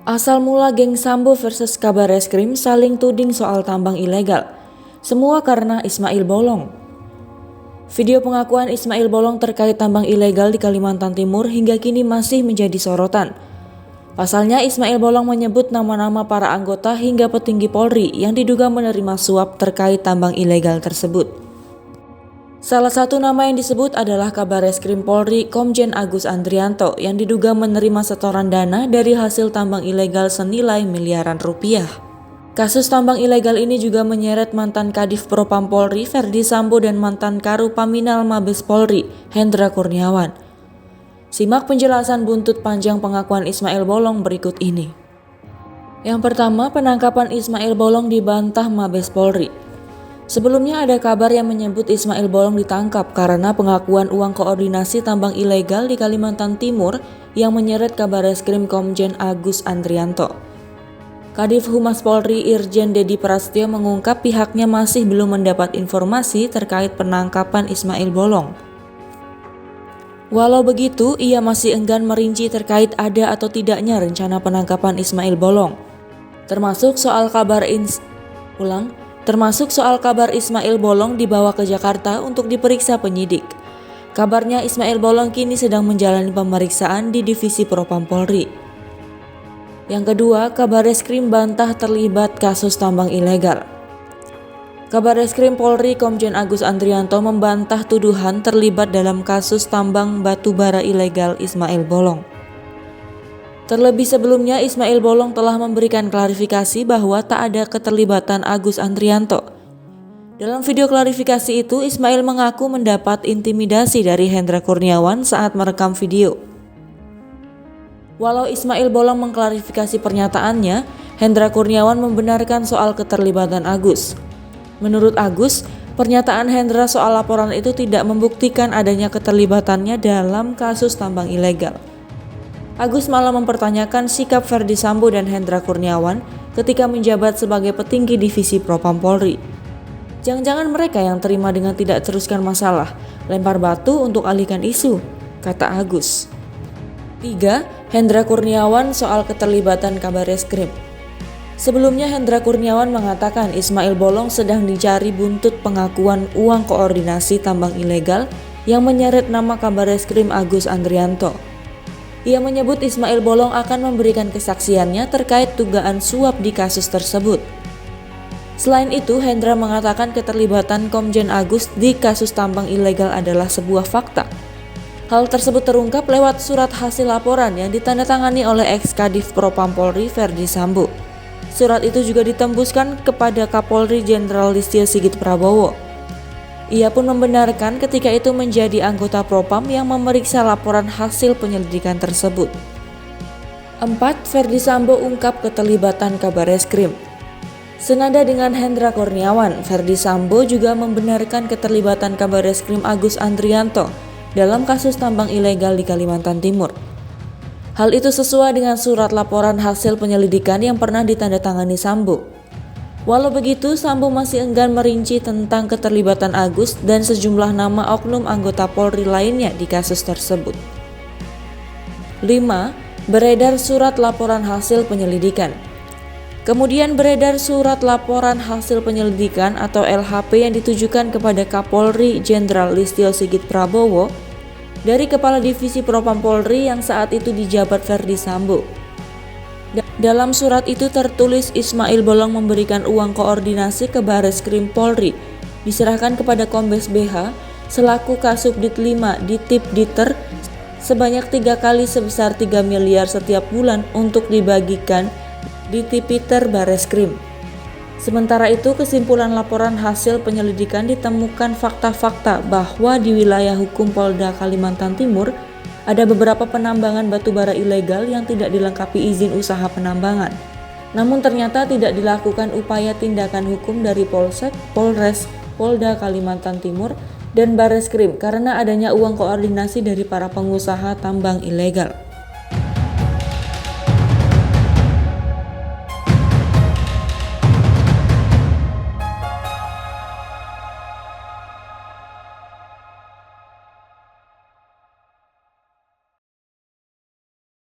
Asal mula geng Sambo versus Kabar Eskrim saling tuding soal tambang ilegal. Semua karena Ismail Bolong. Video pengakuan Ismail Bolong terkait tambang ilegal di Kalimantan Timur hingga kini masih menjadi sorotan. Pasalnya Ismail Bolong menyebut nama-nama para anggota hingga petinggi Polri yang diduga menerima suap terkait tambang ilegal tersebut. Salah satu nama yang disebut adalah Kabar Eskrim Polri Komjen Agus Andrianto yang diduga menerima setoran dana dari hasil tambang ilegal senilai miliaran rupiah. Kasus tambang ilegal ini juga menyeret mantan Kadif Propam Polri Ferdi Sambo dan mantan Karu Paminal Mabes Polri Hendra Kurniawan. Simak penjelasan buntut panjang pengakuan Ismail Bolong berikut ini. Yang pertama, penangkapan Ismail Bolong dibantah Mabes Polri. Sebelumnya ada kabar yang menyebut Ismail Bolong ditangkap karena pengakuan uang koordinasi tambang ilegal di Kalimantan Timur yang menyeret Kabar Eskrim Komjen Agus Andrianto. Kadif Humas Polri Irjen Dedi Prastyo mengungkap pihaknya masih belum mendapat informasi terkait penangkapan Ismail Bolong. Walau begitu, ia masih enggan merinci terkait ada atau tidaknya rencana penangkapan Ismail Bolong, termasuk soal kabar Ismail Bolong dibawa ke Jakarta untuk diperiksa penyidik. Kabarnya Ismail Bolong kini sedang menjalani pemeriksaan di Divisi Propam Polri. Yang kedua, Kabar Eskrim bantah terlibat kasus tambang ilegal. Kabar Eskrim Polri Komjen Agus Andrianto membantah tuduhan terlibat dalam kasus tambang batu bara ilegal Ismail Bolong. Terlebih sebelumnya, Ismail Bolong telah memberikan klarifikasi bahwa tak ada keterlibatan Agus Andrianto. Dalam video klarifikasi itu, Ismail mengaku mendapat intimidasi dari Hendra Kurniawan saat merekam video. Walau Ismail Bolong mengklarifikasi pernyataannya, Hendra Kurniawan membenarkan soal keterlibatan Agus. Menurut Agus, pernyataan Hendra soal laporan itu tidak membuktikan adanya keterlibatannya dalam kasus tambang ilegal. Agus malah mempertanyakan sikap Ferdi Sambo dan Hendra Kurniawan ketika menjabat sebagai petinggi Divisi Propam Polri. Jangan-jangan mereka yang terima dengan tidak teruskan masalah, lempar batu untuk alihkan isu, kata Agus. 3. Hendra Kurniawan soal keterlibatan Kabar Eskrim. Sebelumnya Hendra Kurniawan mengatakan Ismail Bolong sedang dicari buntut pengakuan uang koordinasi tambang ilegal yang menyeret nama Kabar Eskrim Agus Andrianto. Ia menyebut Ismail Bolong akan memberikan kesaksiannya terkait dugaan suap di kasus tersebut. Selain itu, Hendra mengatakan keterlibatan Komjen Agus di kasus tambang ilegal adalah sebuah fakta. Hal tersebut terungkap lewat surat hasil laporan yang ditandatangani oleh ex-Kadif Propam Polri Ferdi Sambo. Surat itu juga ditembuskan kepada Kapolri Jenderal Listio Sigit Prabowo. Ia pun membenarkan ketika itu menjadi anggota Propam yang memeriksa laporan hasil penyelidikan tersebut. 4. Ferdi Sambo ungkap keterlibatan Kabar Eskrim. Senada dengan Hendra Kurniawan, Ferdi Sambo juga membenarkan keterlibatan Kabar Eskrim Agus Andrianto dalam kasus tambang ilegal di Kalimantan Timur. Hal itu sesuai dengan surat laporan hasil penyelidikan yang pernah ditandatangani Sambo. Walau begitu, Sambo masih enggan merinci tentang keterlibatan Agus dan sejumlah nama oknum anggota Polri lainnya di kasus tersebut. 5. Beredar surat laporan hasil penyelidikan. Kemudian beredar surat laporan hasil penyelidikan atau LHP yang ditujukan kepada Kapolri Jenderal Listio Sigit Prabowo dari Kepala Divisi Propam Polri yang saat itu dijabat Ferdi Sambo. Dalam surat itu tertulis Ismail Bolong memberikan uang koordinasi ke Bareskrim Polri diserahkan kepada Kombes BH selaku Kasubdit 5 di Tip Diter sebanyak 3 kali sebesar 3 miliar setiap bulan untuk dibagikan di Tipiter Bareskrim. Sementara itu, kesimpulan laporan hasil penyelidikan ditemukan fakta-fakta bahwa di wilayah hukum Polda Kalimantan Timur ada beberapa penambangan batu bara ilegal yang tidak dilengkapi izin usaha penambangan. Namun ternyata tidak dilakukan upaya tindakan hukum dari Polsek, Polres, Polda Kalimantan Timur, dan Bareskrim karena adanya uang koordinasi dari para pengusaha tambang ilegal.